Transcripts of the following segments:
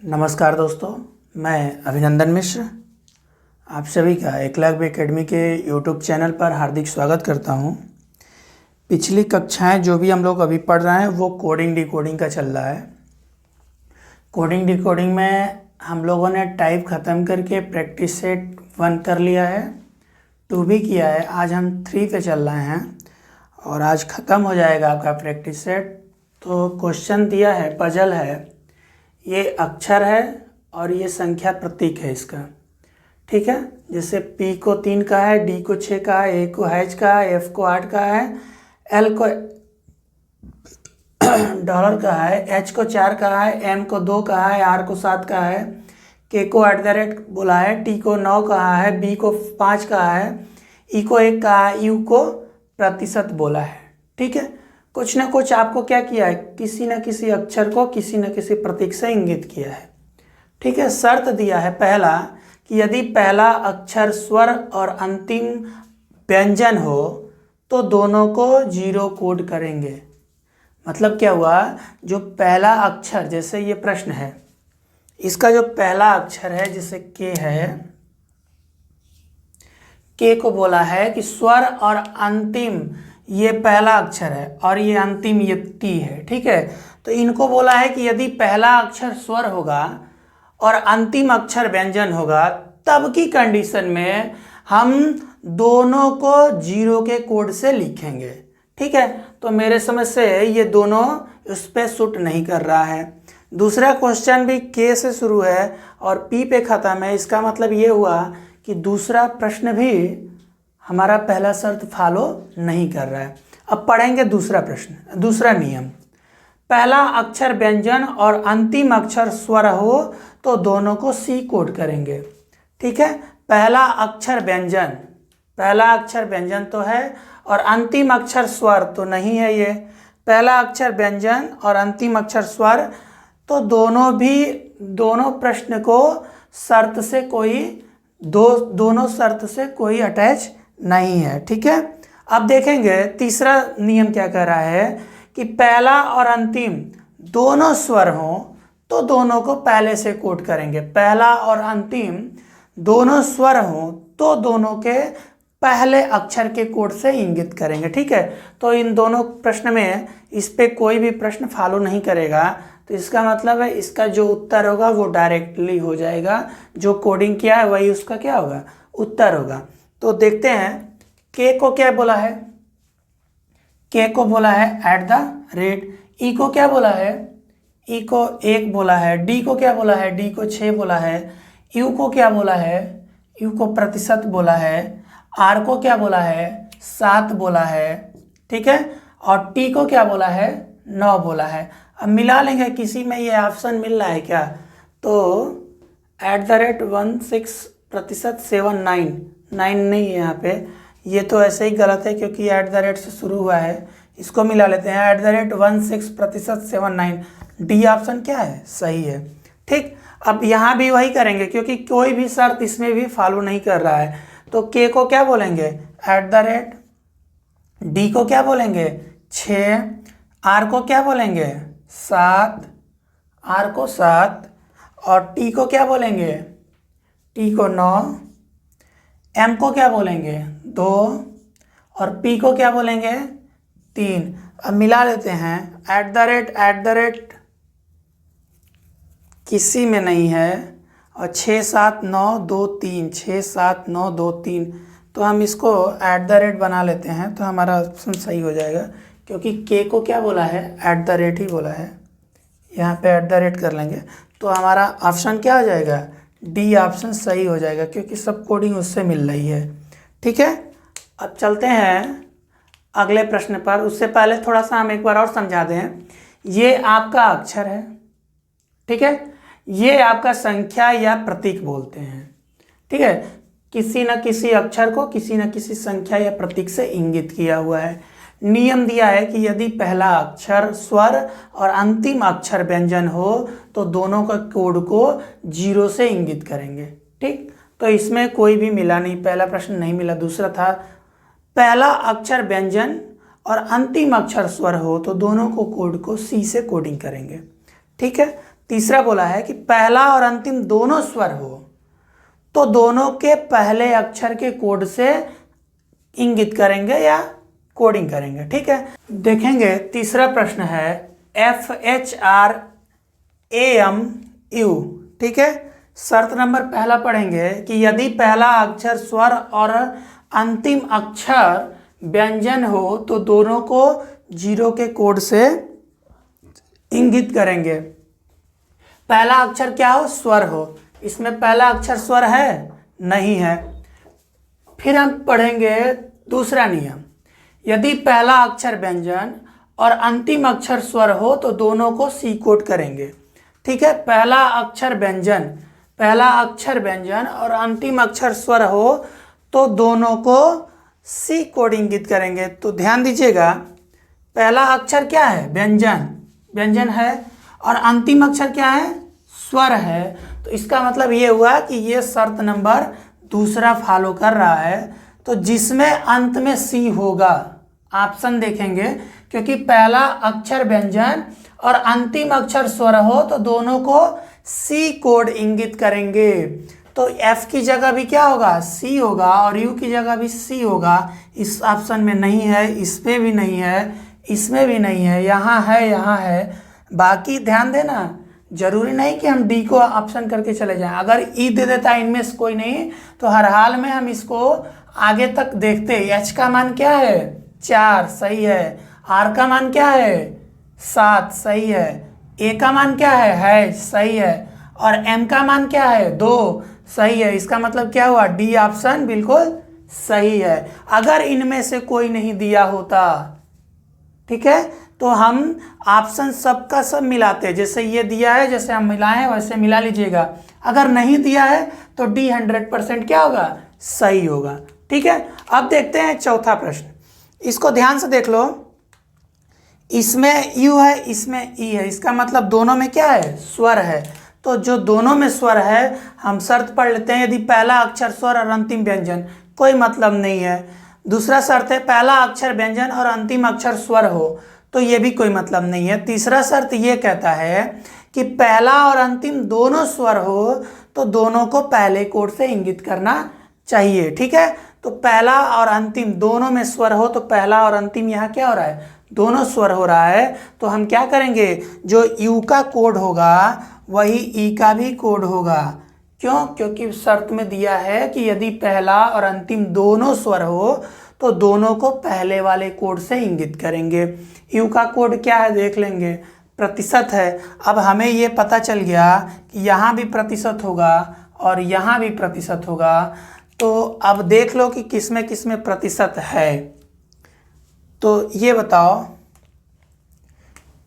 नमस्कार दोस्तों, मैं अभिनंदन मिश्र आप सभी का एकलव्य एकेडमी के यूट्यूब चैनल पर हार्दिक स्वागत करता हूं। पिछली कक्षाएं जो भी हम लोग अभी पढ़ रहे हैं वो कोडिंग डिकोडिंग का चल रहा है। कोडिंग डिकोडिंग में हम लोगों ने टाइप ख़त्म करके प्रैक्टिस सेट 1 कर लिया है, 2 भी किया है। आज हम 3 पे चल रहे हैं और आज ख़त्म हो जाएगा आपका प्रैक्टिस सेट। तो क्वेश्चन दिया है, पजल है, ये अक्षर है और ये संख्या प्रतीक है इसका, ठीक है। जैसे P को 3 का है, D को 6 का है, A को H का है, F को 8 का है, L को डॉलर का है, H को 4 का है, M को 2 का है, R को 7 का है, K को @ बोला है, T को 9 कहा है, B को 5 कहा है, E को 1 कहा है, U को प्रतिशत बोला है, ठीक है। कुछ ना कुछ आपको क्या किया है, किसी न किसी अक्षर को किसी न किसी प्रतीक से इंगित किया है, ठीक है। शर्त दिया है पहला कि यदि पहला अक्षर स्वर और अंतिम व्यंजन हो तो दोनों को 0 कोड करेंगे। मतलब क्या हुआ, जो पहला अक्षर, जैसे ये प्रश्न है, इसका जो पहला अक्षर है जैसे के है, के को बोला है कि स्वर और अंतिम, ये पहला अक्षर है और ये अंतिम ये टी है, ठीक है। तो इनको बोला है कि यदि पहला अक्षर स्वर होगा और अंतिम अक्षर व्यंजन होगा तब की कंडीशन में हम दोनों को 0 के कोड से लिखेंगे, ठीक है। तो मेरे समझ से ये दोनों उस पर सूट नहीं कर रहा है। दूसरा क्वेश्चन भी के से शुरू है और पी पे ख़त्म है। इसका मतलब ये हुआ कि दूसरा प्रश्न भी हमारा पहला शर्त फॉलो नहीं कर रहा है। अब पढ़ेंगे दूसरा प्रश्न, दूसरा नियम। पहला अक्षर व्यंजन और अंतिम अक्षर स्वर हो तो दोनों को सी कोड करेंगे, ठीक है। पहला अक्षर व्यंजन तो है और अंतिम अक्षर स्वर तो नहीं है। ये पहला अक्षर व्यंजन और अंतिम अक्षर स्वर, तो दोनों प्रश्न को शर्त से कोई दोनों शर्त से कोई अटैच नहीं है, ठीक है। अब देखेंगे तीसरा नियम क्या कह रहा है कि पहला और अंतिम दोनों स्वर हों तो दोनों को पहले से कोड करेंगे। पहला और अंतिम दोनों स्वर हों तो दोनों के पहले अक्षर के कोड से इंगित करेंगे, ठीक है। तो इन दोनों प्रश्न में इस पे कोई भी प्रश्न फॉलो नहीं करेगा, तो इसका मतलब है इसका जो उत्तर होगा वो डायरेक्टली हो जाएगा। जो कोडिंग किया है वही उसका क्या होगा, उत्तर होगा। तो देखते हैं के को क्या बोला है, के को बोला है @। ई को क्या बोला है, ई को 1 बोला है। डी को क्या बोला है, डी को 6 बोला है। यू को क्या बोला है, यू को प्रतिशत बोला है। आर को क्या बोला है, 7 बोला है, ठीक है। और टी को क्या बोला है, 9 बोला है। अब मिला लेंगे, किसी में ये ऑप्शन मिल रहा है क्या, तो @16% 9 नहीं है यहाँ पे, ये तो ऐसे ही गलत है क्योंकि @ से शुरू हुआ है। इसको मिला लेते हैं, @16%79। डी ऑप्शन क्या है, सही है, ठीक। अब यहाँ भी वही करेंगे क्योंकि कोई भी शर्त इसमें भी फॉलो नहीं कर रहा है। तो के को क्या बोलेंगे, @। डी को क्या बोलेंगे, 6। आर को क्या बोलेंगे, 7, आर को 7। और टी को क्या बोलेंगे, टी को 9। एम को क्या बोलेंगे, 2। और पी को क्या बोलेंगे, 3। अब मिला लेते हैं, @ किसी में नहीं है और 6 7 9 2 3, 6 7 9 2 3, तो हम इसको @ बना लेते हैं तो हमारा ऑप्शन सही हो जाएगा। क्योंकि के को क्या बोला है, @ ही बोला है, यहाँ पे @ कर लेंगे तो हमारा ऑप्शन क्या हो जाएगा, डी ऑप्शन सही हो जाएगा क्योंकि सब कोडिंग उससे मिल रही है, ठीक है। अब चलते हैं अगले प्रश्न पर। उससे पहले थोड़ा सा हम एक बार और समझा दें। ये आपका अक्षर है, ठीक है, ये आपका संख्या या प्रतीक बोलते हैं, ठीक है। किसी न किसी अक्षर को किसी न किसी संख्या या प्रतीक से इंगित किया हुआ है। नियम दिया है कि यदि पहला अक्षर स्वर और अंतिम अक्षर व्यंजन हो तो दोनों का कोड को 0 से इंगित करेंगे, ठीक। तो इसमें कोई भी मिला नहीं, पहला प्रश्न नहीं मिला। दूसरा था पहला अक्षर व्यंजन और अंतिम अक्षर स्वर हो तो दोनों को कोड को सी से कोडिंग करेंगे, ठीक है। तीसरा बोला है कि पहला और अंतिम दोनों स्वर हो तो दोनों के पहले अक्षर के कोड से इंगित करेंगे या कोडिंग करेंगे। ठीक है, देखेंगे तीसरा प्रश्न है FHRAMU। ठीक है, शर्त नंबर पहला पढ़ेंगे कि यदि पहला अक्षर स्वर और अंतिम अक्षर व्यंजन हो तो दोनों को 0 के कोड से इंगित करेंगे। पहला अक्षर क्या हो? स्वर हो। इसमें पहला अक्षर स्वर है? नहीं है। फिर हम पढ़ेंगे दूसरा नियम, यदि पहला अक्षर व्यंजन और अंतिम अक्षर स्वर हो तो दोनों को सी कोड करेंगे। ठीक है, पहला अक्षर व्यंजन और अंतिम अक्षर स्वर हो तो दोनों को सी कोड इंगित करेंगे। तो ध्यान दीजिएगा, पहला अक्षर क्या है? व्यंजन है, और अंतिम अक्षर क्या है? स्वर है। तो इसका मतलब ये हुआ कि ये शर्त नंबर दूसरा फॉलो कर रहा है। तो जिसमें अंत में सी होगा, ऑप्शन देखेंगे, क्योंकि पहला अक्षर व्यंजन और अंतिम अक्षर स्वर हो तो दोनों को सी कोड इंगित करेंगे। तो एफ की जगह भी क्या होगा? सी होगा, और यू की जगह भी सी होगा। इस ऑप्शन में नहीं है, इसमें भी नहीं है, इसमें भी नहीं है, यहाँ है। बाकी ध्यान देना, जरूरी नहीं कि हम डी को ऑप्शन करके चले जाएं। अगर ई दे देता है इनमें से कोई नहीं तो हर हाल में हम इसको आगे तक देखते। एच का मान क्या है? 4, सही है। आर का मान क्या है? 7, सही है। ए का मान क्या है? सही है। और एम का मान क्या है? 2, सही है। इसका मतलब क्या हुआ? डी ऑप्शन बिल्कुल सही है। अगर इनमें से कोई नहीं दिया होता, ठीक है, तो हम ऑप्शन सबका सब मिलाते हैं। जैसे ये दिया है, जैसे हम मिलाएं वैसे मिला लीजिएगा। अगर नहीं दिया है तो डी 100% क्या होगा? सही होगा। ठीक है, अब देखते हैं चौथा प्रश्न। इसको ध्यान से देख लो, इसमें यू है, इसमें ई है। इसका मतलब दोनों में क्या है? स्वर है। तो जो दोनों में स्वर है, हम शर्त पढ़ लेते हैं, यदि पहला अक्षर स्वर और अंतिम व्यंजन, कोई मतलब नहीं है। दूसरा शर्त है पहला अक्षर व्यंजन और अंतिम अक्षर स्वर हो, तो ये भी कोई मतलब नहीं है। तीसरा शर्त ये कहता है कि पहला और अंतिम दोनों स्वर हो तो दोनों को पहले कोड से इंगित करना चाहिए। ठीक है, तो पहला और अंतिम दोनों में स्वर हो तो पहला और अंतिम यहाँ क्या हो रहा है? दोनों स्वर हो रहा है। तो हम क्या करेंगे, जो यू का कोड होगा वही ई का भी कोड होगा। क्यों? क्योंकि शर्त में दिया है कि यदि पहला और अंतिम दोनों स्वर हो तो दोनों को पहले वाले कोड से इंगित करेंगे। यू का कोड क्या है देख लेंगे, प्रतिशत है। अब हमें ये पता चल गया कि यहाँ भी प्रतिशत होगा और यहाँ भी प्रतिशत होगा। तो अब देख लो कि किसमें किसमें प्रतिशत है। तो ये बताओ,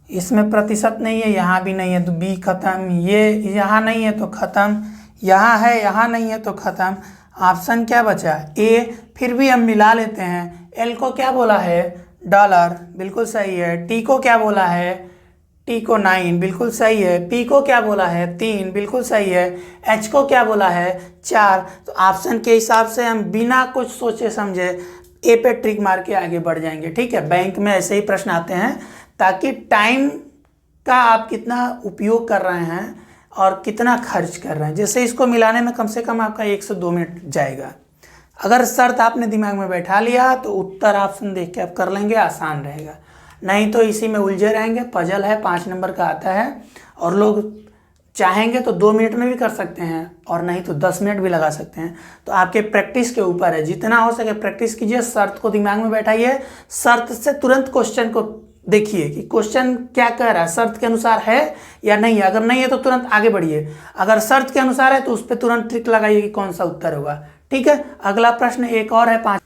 इसमें प्रतिशत नहीं है, यहाँ भी नहीं है, तो बी खत्म। ये यहाँ नहीं है तो खत्म, यहाँ है, यहाँ नहीं है तो खत्म। ऑप्शन क्या बचा? ए। फिर भी हम मिला लेते हैं। एल को क्या बोला है? $, बिल्कुल सही है। टी को क्या बोला है? टी को 9, बिल्कुल सही है। पी को क्या बोला है? 3, बिल्कुल सही है। एच को क्या बोला है? 4। तो ऑप्शन के हिसाब से हम बिना कुछ सोचे समझे ए पे ट्रिक मार के आगे बढ़ जाएंगे। ठीक है, बैंक में ऐसे ही प्रश्न आते हैं ताकि टाइम का आप कितना उपयोग कर रहे हैं और कितना खर्च कर रहे हैं। जैसे इसको मिलाने में कम से कम आपका 1 से 2 मिनट जाएगा। अगर शर्त आपने दिमाग में बैठा लिया तो उत्तर ऑप्शन देख के आप कर लेंगे, आसान रहेगा। नहीं तो इसी में उलझे रहेंगे। पजल है, 5 नंबर का आता है, और लोग चाहेंगे तो 2 मिनट में भी कर सकते हैं और नहीं तो 10 मिनट भी लगा सकते हैं। तो आपके प्रैक्टिस के ऊपर है, जितना हो सके प्रैक्टिस कीजिए। शर्त को दिमाग में बैठाइए, शर्त से तुरंत क्वेश्चन को देखिए कि क्वेश्चन क्या कह रहा है, शर्त के अनुसार है या नहीं है। अगर नहीं है तो तुरंत आगे बढ़िए, अगर शर्त के अनुसार है तो उस पर तुरंत ट्रिक लगाइए कि कौन सा उत्तर होगा। ठीक है, अगला प्रश्न एक और है, 5।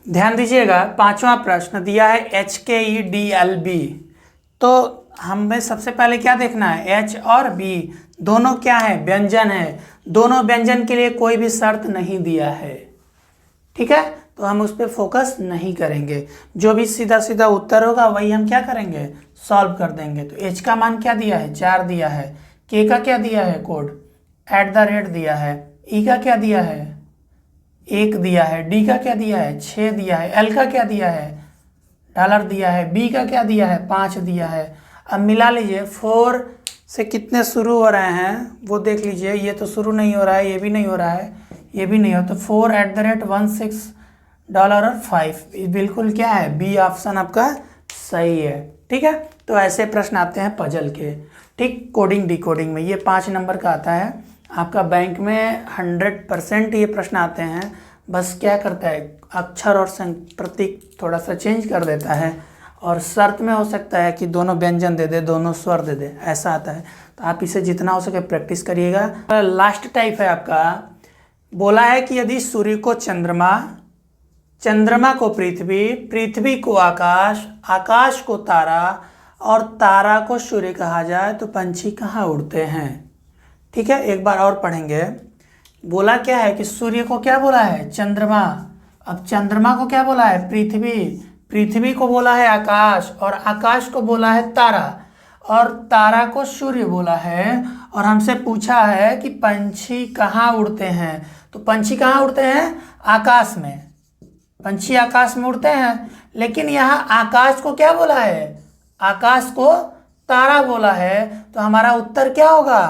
ध्यान दीजिएगा, 5वां प्रश्न दिया है HKEDLB। तो हमें सबसे पहले क्या देखना है? H और B दोनों क्या है? व्यंजन है। दोनों व्यंजन के लिए कोई भी शर्त नहीं दिया है। ठीक है, तो हम उस पर फोकस नहीं करेंगे। जो भी सीधा सीधा उत्तर होगा वही हम क्या करेंगे? सॉल्व कर देंगे। तो H का मान क्या दिया है? 4 दिया है। K का क्या दिया है कोड? @ दिया है। E का क्या दिया है? 1 दिया है। डी का क्या दिया है? 6 दिया है। एल का क्या दिया है? $दिया है। बी का क्या दिया है? 5 दिया है। अब मिला लीजिए, 4 से कितने शुरू हो रहे हैं वो देख लीजिए। ये तो शुरू नहीं हो रहा है, ये भी नहीं हो रहा है, ये भी नहीं हो, तो $4 और 5 बिल्कुल क्या है, बी ऑप्शन आपका सही है। ठीक है, तो ऐसे प्रश्न आते हैं पजल के। ठीक, कोडिंग डिकोडिंग में ये 5 नंबर का आता है आपका। बैंक में 100% ये प्रश्न आते हैं, बस क्या करता है अक्षर और प्रतीक थोड़ा सा चेंज कर देता है, और शर्त में हो सकता है कि दोनों व्यंजन दे दे, दोनों स्वर दे दे, ऐसा आता है। तो आप इसे जितना हो सके प्रैक्टिस करिएगा। लास्ट टाइप है आपका, बोला है कि यदि सूर्य को चंद्रमा, चंद्रमा को पृथ्वी, पृथ्वी को आकाश, आकाश को तारा और तारा को सूर्य कहा जाए तो पंछी कहाँ उड़ते हैं। ठीक है, एक बार और पढ़ेंगे। बोला क्या है कि सूर्य को क्या बोला है, चंद्रमा, अब चंद्रमा को क्या बोला है, पृथ्वी, पृथ्वी को बोला है आकाश, और आकाश को बोला है तारा, और तारा को सूर्य बोला है। और हमसे पूछा है कि पंछी कहाँ उड़ते हैं, तो पंछी कहाँ उड़ते हैं, आकाश में, पंछी आकाश में उड़ते हैं। लेकिन यहाँ आकाश को क्या बोला है, आकाश को तारा बोला है, तो हमारा उत्तर क्या होगा,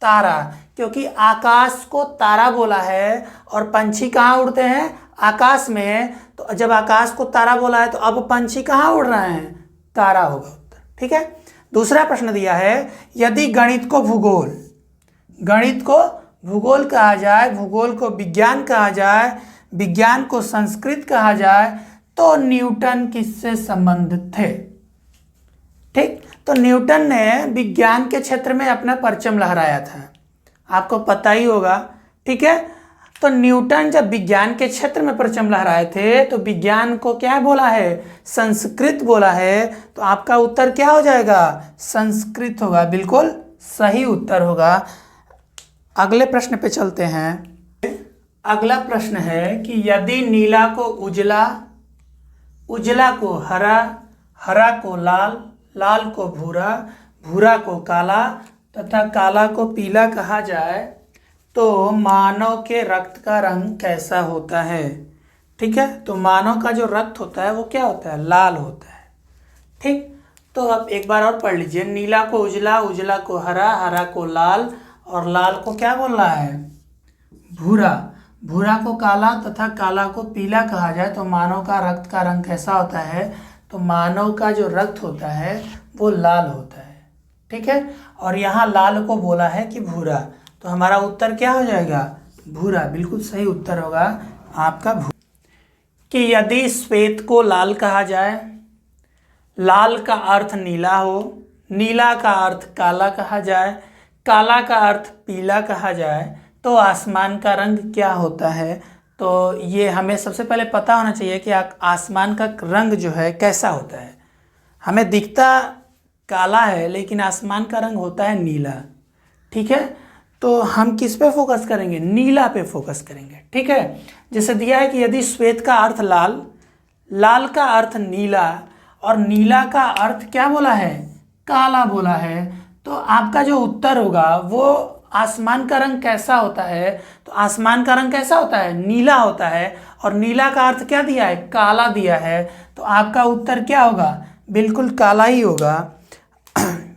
तारा, क्योंकि आकाश को तारा बोला है और पंछी कहाँ उड़ते हैं, आकाश में। तो जब आकाश को तारा बोला है तो अब पंछी कहाँ उड़ रहे हैं, तारा होगा उत्तर। ठीक है, दूसरा प्रश्न दिया है, यदि गणित को भूगोल, गणित को भूगोल कहा जाए, भूगोल को विज्ञान कहा जाए, विज्ञान को संस्कृत कहा जाए, तो न्यूटन किससे संबंधित थे। ठीक, तो न्यूटन ने विज्ञान के क्षेत्र में अपना परचम लहराया था, आपको पता ही होगा। ठीक है, तो न्यूटन जब विज्ञान के क्षेत्र में परचम लहराए थे तो विज्ञान को क्या बोला है, संस्कृत बोला है, तो आपका उत्तर क्या हो जाएगा, संस्कृत होगा, बिल्कुल सही उत्तर होगा। अगले प्रश्न पे चलते हैं। अगला प्रश्न है कि यदि नीला को उजला, उजला को हरा, हरा को लाल, लाल को भूरा, भूरा को काला तथा काला को पीला कहा जाए तो मानव के रक्त का रंग कैसा होता है। ठीक है, तो मानव का जो रक्त होता है वो क्या होता है, लाल होता है। ठीक, तो अब एक बार और पढ़ लीजिए, नीला को उजला, उजला को हरा, हरा को लाल और लाल को क्या बोल रहा है, भूरा, भूरा को काला तथा काला को पीला कहा जाए तो मानव का रक्त का रंग कैसा होता है, तो मानव का जो रक्त होता है वो लाल होता है। ठीक है, और यहाँ लाल को बोला है कि भूरा, तो हमारा उत्तर क्या हो जाएगा, भूरा, बिल्कुल सही उत्तर होगा आपका भूरा। कि यदि श्वेत को लाल कहा जाए, लाल का अर्थ नीला हो, नीला का अर्थ काला कहा जाए, काला का अर्थ पीला कहा जाए, तो आसमान का रंग क्या होता है। तो ये हमें सबसे पहले पता होना चाहिए कि आसमान का रंग जो है कैसा होता है। हमें दिखता काला है लेकिन आसमान का रंग होता है नीला। ठीक है, तो हम किस पे फोकस करेंगे, नीला पे फोकस करेंगे। ठीक है, जैसे दिया है कि यदि श्वेत का अर्थ लाल, लाल का अर्थ नीला और नीला का अर्थ क्या बोला है, काला बोला है, तो आपका जो उत्तर होगा वो आसमान का रंग कैसा होता है, तो आसमान का रंग कैसा होता है, नीला होता है, और नीला का अर्थ क्या दिया है, काला दिया है, तो आपका उत्तर क्या होगा, बिल्कुल काला ही होगा।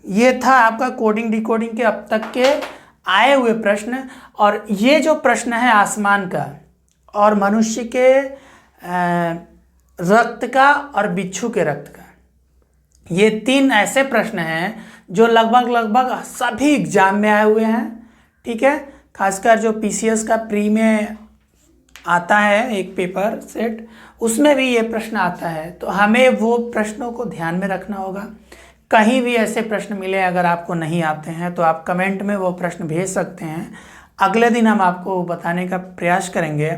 ये था आपका कोडिंग डिकोडिंग के अब तक के आए हुए प्रश्न, और ये जो प्रश्न है आसमान का और मनुष्य के रक्त का और बिच्छू के रक्त का, ये 3 ऐसे प्रश्न हैं जो लगभग सभी एग्जाम में आए हुए हैं। ठीक है, खासकर जो पीसीएस का प्री में आता है एक पेपर सेट, उसमें भी ये प्रश्न आता है, तो हमें वो प्रश्नों को ध्यान में रखना होगा। कहीं भी ऐसे प्रश्न मिले अगर आपको नहीं आते हैं तो आप कमेंट में वो प्रश्न भेज सकते हैं, अगले दिन हम आपको बताने का प्रयास करेंगे।